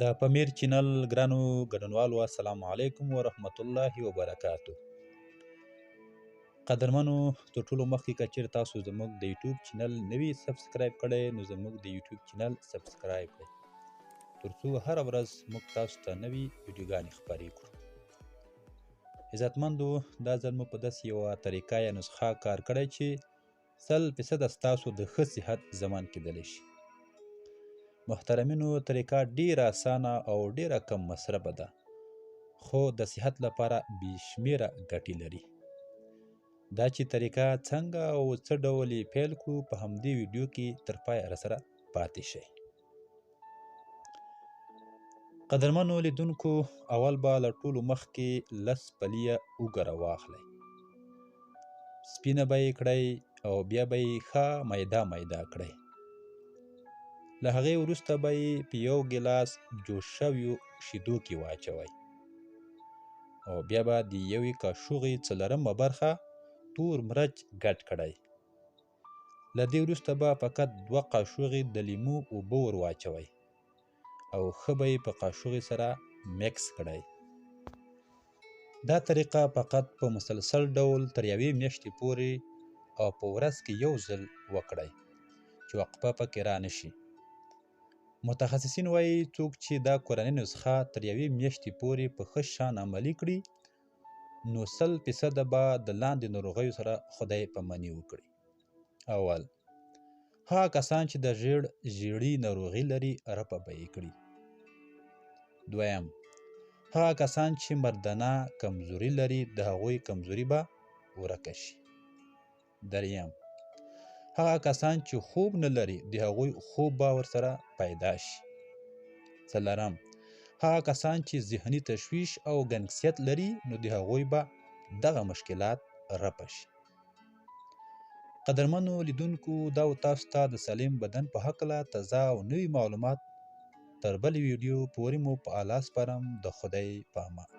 د پمیر چینل ګرانو ګډونوالو السلام علیکم ورحمت الله وبرکاتو. قدرمنو تر ټولو مخکې که چیرې تاسو زموږ د یوټیوب چینل نوي سبسکرایب کړی نو زموږ د یوټیوب چینل سبسکرایب کړئ ترڅو هره ورځ موږ تاسو ته نوي ویډیوګانې خپرې کړو. عزتمندو دا ځل مو په داسې یوه طریقه یا نسخه کار کړی چې 100% ستاسو د ښه صحت ضمانت کیدلی شي. محترمینو طریقه ډیره اسانه او ډیره کم مصرفه ده خو د صحت لپاره بې شمیره ګټې لري. دا چې طریقه څنګه او څه ډول یې پیل کړو په همدې ویډیو کې تر پایه راسره پاتې شئ. قدرمنو لیدونکو اول به له ټولو مخکې 10 پلیه اوږه راواخلئ، سپینه به یې کړئ او بیا به یې ښه میده میده کړئ. له هغې وروسته به یې په یو ګیلاس جوش شویو شیدو کې واچوئ او بیا به د یوې کاشوغې څلورمه برخه تور مرچ ګډ کړئ. له دې وروسته به فقط 2 قاشوغې د لیمو اوبه ور واچوئ او ښه به یې په قاشوغې سره میکس کړئ. دا طریقه فقط په مسلسل ډول تر 1 میاشتې پورې او په ورځ کې یو ځل وکړئ چې وقفه پکې را نشي. متخصصین وایي څوک چې دا کورنۍ نسخه تر 1 میاشتې پورې په ښه شان عملي کړي نو 100% به د لاندې ناروغیو سره خدای پاماني وکړي. اول، هغه کسان چې د ژیړي ناروغي لري رفع به یې کړي. دویم، هغه کسان چې مردانه کمزوري لري د هغوی کمزوري به ورکه شي. دریم، هغه کسان چې خوب نه لري د هغوی خوب به ورسره پیدا شي. څلورم، هغه کسان چې ذهني تشویش او ګنګسیت لري نو د هغوی به دغه مشکلات رفع شي. قدرمنو لیدونکو دا و تاسو ته د سالم بدن په هکله تازه او نوي معلومات. تر بلې ویډیو پورې مو په الله سپارم. د خدای په امان.